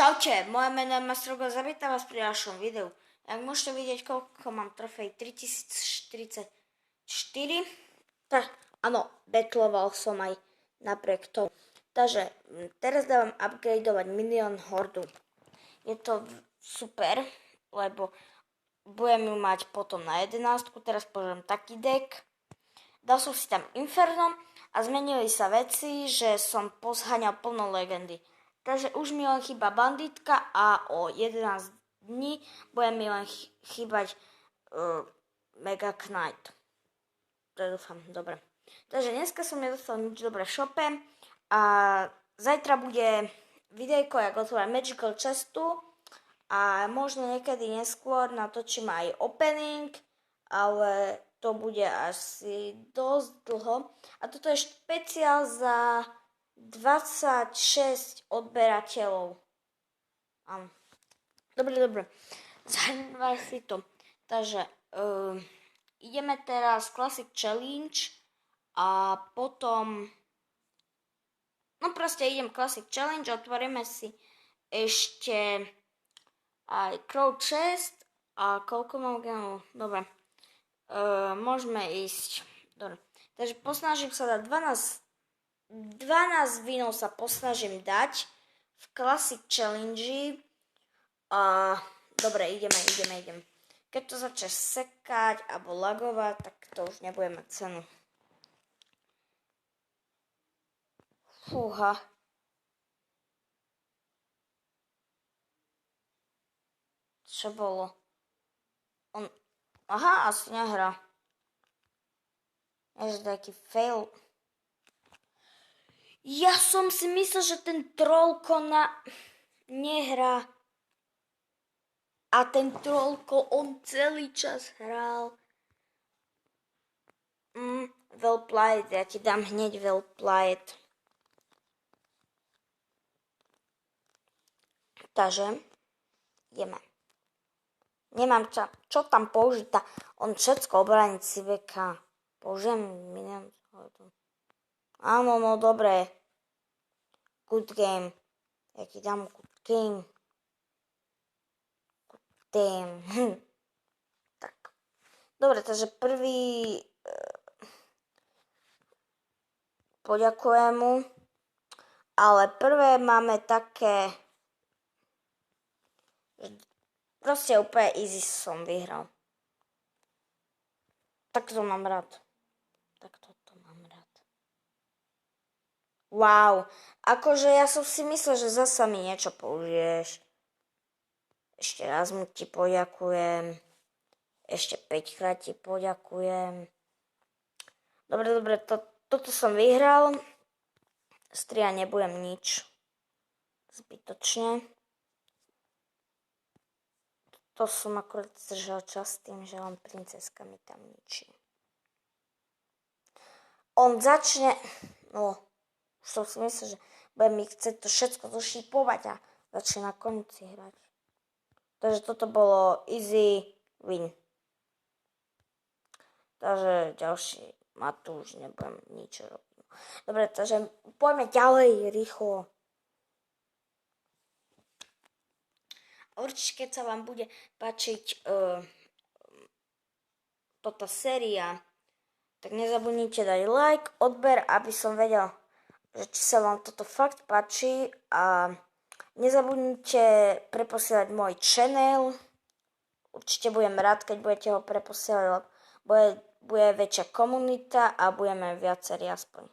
Čaute, moje meno je Mastrogo, zavítam vás pri ďalšom videu. Jak môžete vidieť, koľko mám trofej, 3044. Tak, áno, betloval som aj napriek tomu. Takže teraz dávam upgradeovať milión hordu. Je to super, lebo budem ju mať potom na 11. Teraz použijem taký deck. Dal som si tam Inferno a zmenili sa veci, že som pozháňal plno legendy. Takže už mi len chýba banditka a o 11 dní bude mi len chýbať Mega Knight. To dúfam, dobre. Takže dneska som nedostal nič dobré v shope a zajtra bude videjko, jak otvárať Magical Chestu a možno niekedy neskôr natočím aj opening, ale to bude asi dosť dlho. A toto je špeciál za 26 odberateľov. Áno. Dobre. Zhrňme si to. Takže ideme teraz Classic Challenge a potom proste idem Classic Challenge, otvoríme si ešte aj Crow Chest a koľko mám gemov? Dobre. Môžeme ísť. Dobre. Takže posnažím sa dať 12 vínov sa posnažím dať v Classic Challenge a dobre, ideme. Keď to začne sekať alebo lagovať, tak to už nebude mať cenu. Fúha. Čo bolo? Aha, asi nehrá. Je taký fail. Ja som si myslel, že ten trollko nehrá. A ten trollko, on celý čas hral. Well played, ja ti dám hneď well played. Takže, ideme. Nemám čo tam použiť. On všetko obraniť si veka. Použijem minion. Áno, no dobre. Good game. Ja ti dám good game. Good game. Tak. Dobre, takže prvý poďakujem mu. Ale prvé máme také, proste úplne easy som vyhral. Tak to mám rád. Wow, akože ja som si myslel, že zasa mi niečo použiješ. Ešte raz mu ti poďakujem. Ešte 5-krát ti poďakujem. Dobre, toto som vyhral. Stria nebudem nič. Zbytočne. To som akorát zdržal čas tým, že len princeska mi tam ničí. On začne, už som si myslel, že bude mi chcieť to všetko zošipovať a začne na konci hrať. Takže toto bolo easy win. Takže ďalší ma tu už nebudem nič robiť. Dobre, takže poďme ďalej rýchlo. Určite, keď sa vám bude páčiť toto séria, tak nezabudnite dať like, odber, aby som vedel, že či sa vám toto fakt páči a nezabudnite preposielať môj channel. Určite budem rád, keď budete ho preposielať, lebo bude väčšia komunita a budeme viacerí aspoň.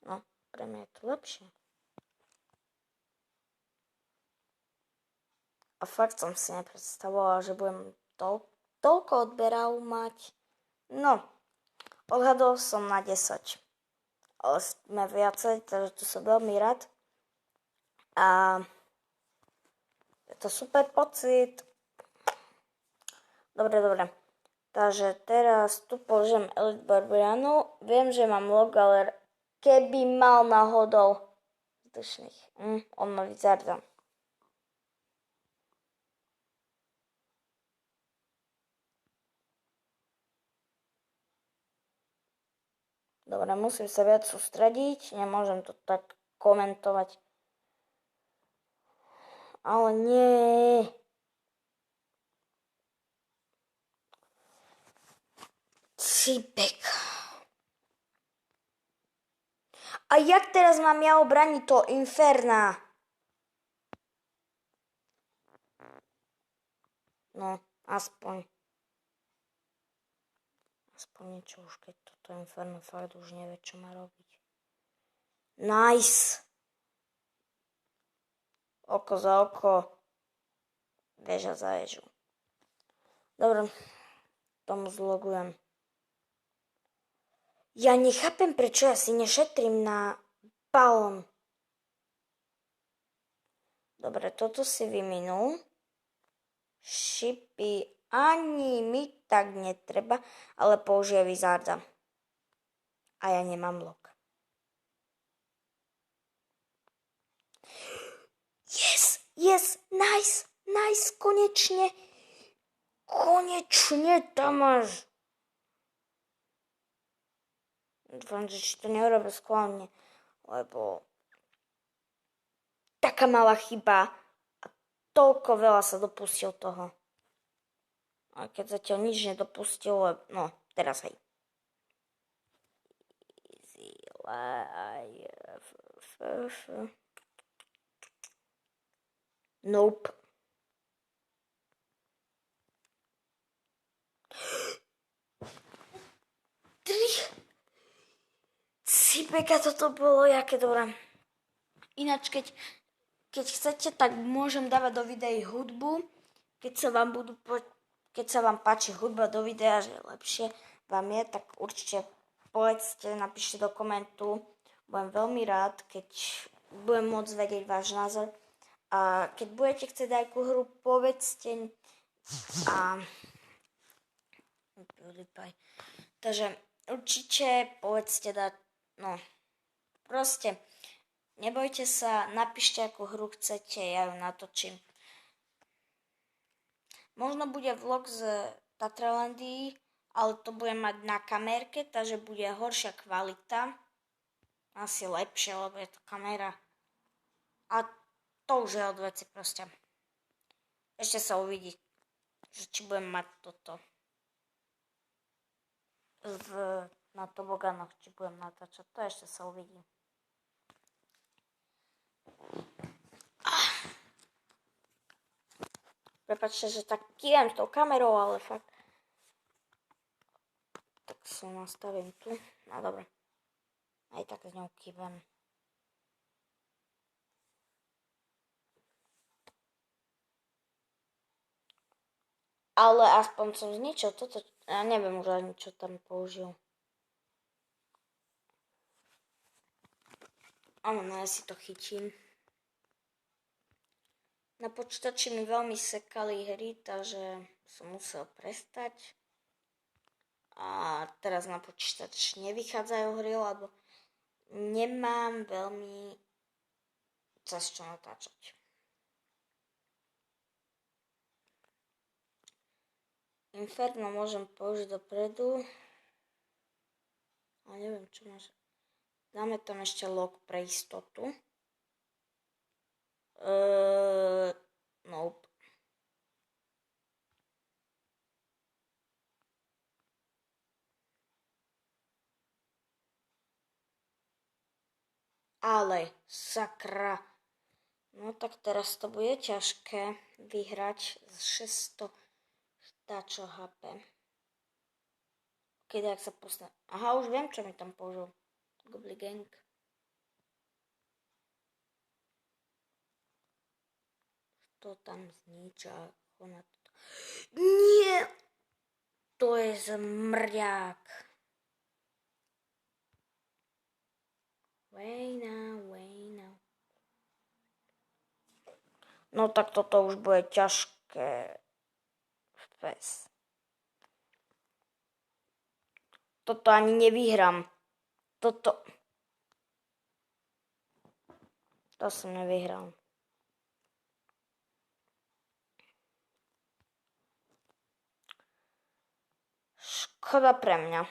No, pre mňa je to lepšie. A fakt som si nepredstavovala, že budem toľko odberov mať. No, odhadol som na 10. Ale sme viacej, takže tu som veľmi rád. A je to super pocit. Dobre. Takže teraz tu položím Elite Barbarianu. Viem, že mám log, ale keby mal náhodou vzdušných. On ma vyzardá. Dobre, musím sa viac sústrediť, nemôžem to tak komentovať. ale nie. Cipek. A jak teraz mám ja obraniť to Inferna? No, aspoň niečo už, keď toto Inferno fakt už nevie, čo má robiť. Nice. Oko za oko. Väža za väžu. Dobre, tomu zlogujem. Ja nechápem, prečo ja si nešetrím na balón. Dobre, toto si vyminul. Šipy ani mi tak netreba, ale použije Wizarda. A ja nemám lok. Yes, nice, konečne. Konečne tam máš. Dúfam, že či to neurobil skválne, lebo taká malá chyba a toľko veľa sa dopustil toho. A keď zatiaľ nič nedopustil, no, teraz hej. Easy life. Nope. Cipeka, toto bolo jaké dobré. Ináč, keď chcete, tak môžem dávať do videí hudbu. Keď sa vám páči hudba do videa, že lepšie vám je, tak určite povedzte, napíšte do komentu. Budem veľmi rád, keď budem môcť vedieť váš názor. A keď budete chcieť nejakú hru, povedzte. A takže určite povedzte dať, no proste nebojte sa, napíšte akú hru chcete, ja ju natočím. Možno bude vlog z Tatralandii, ale to budem mať na kamerke, takže bude horšia kvalita. Asi lepšie, lebo je to kamera. A to už je od veci proste. Ešte sa uvidí, že či budem mať toto na toboganoch, či budem natáčať. To ešte sa uvidí. Prepáčte, že tak kývam s tou kamerou, ale fakt. Tak si nastavím tu. No dobre. Aj tak s ňou kývam. Ale aspoň som zničil toto. Ja neviem už ani, čo tam použil. Áno, no ja si to chytím. Na počítači mi veľmi sekali hry, takže som musel prestať. A teraz na počítač nevychádzajú hry, lebo nemám veľmi cez čo natáčať. Inferno môžem použiť dopredu. Ale neviem, čo máš. Dáme tam ešte log pre istotu. Nope. Ale sakra. No tak teraz to bude ťažké vyhrať z 600 štáčo HP. Keď ak sa posne... Aha, už viem, čo mi tam použil. Goblin Gang. To tam zniča. Nie! To je zmrďák. Wayna. No tak toto už bude ťažké. Fes. Toto ani nevyhrám. To som nevyhral. Škoda pre mňa.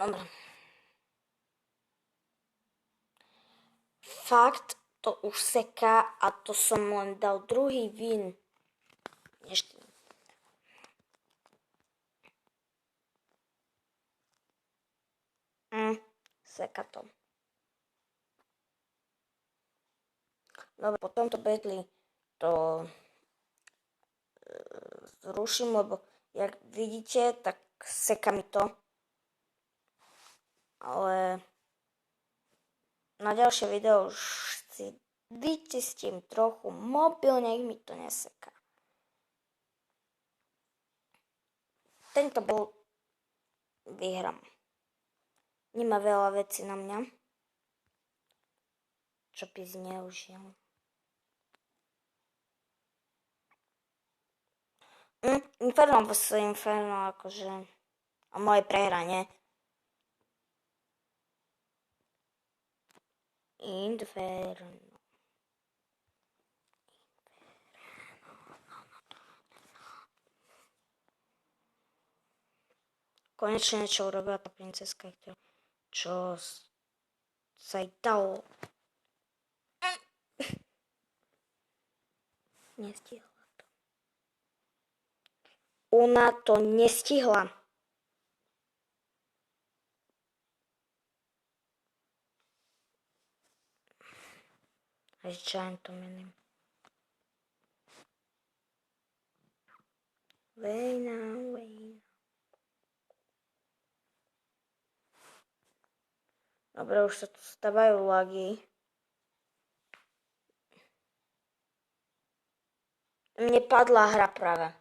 Dobre. Fakt to už seká a to som len dal druhý vín. Ešte. Seka to. Dobre, po tomto betli to zruším, lebo jak vidíte, tak seka mi to. Ale na ďalšie video už si vyčistím trochu mobil, nech mi to neseká. Tento bol vyhrám. Nemá veľa vecí na mňa, čo by zneužil. Inferno vs. Inferno, akože a moje prehranie. Inferno. Konečne niečo urobila tá princeska, čo sa jej dalo. Nestihla to. Ona to nestihla. Až giant to mením. Vejna. Dobre, už sa tu stávajú lagy. Mne padla hra práve.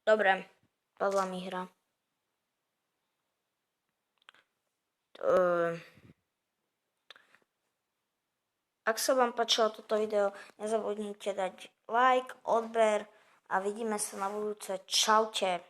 Dobre, padla mi hra. Ak sa vám páčilo toto video, nezabudnite dať like, odber a vidíme sa na budúce. Čaute.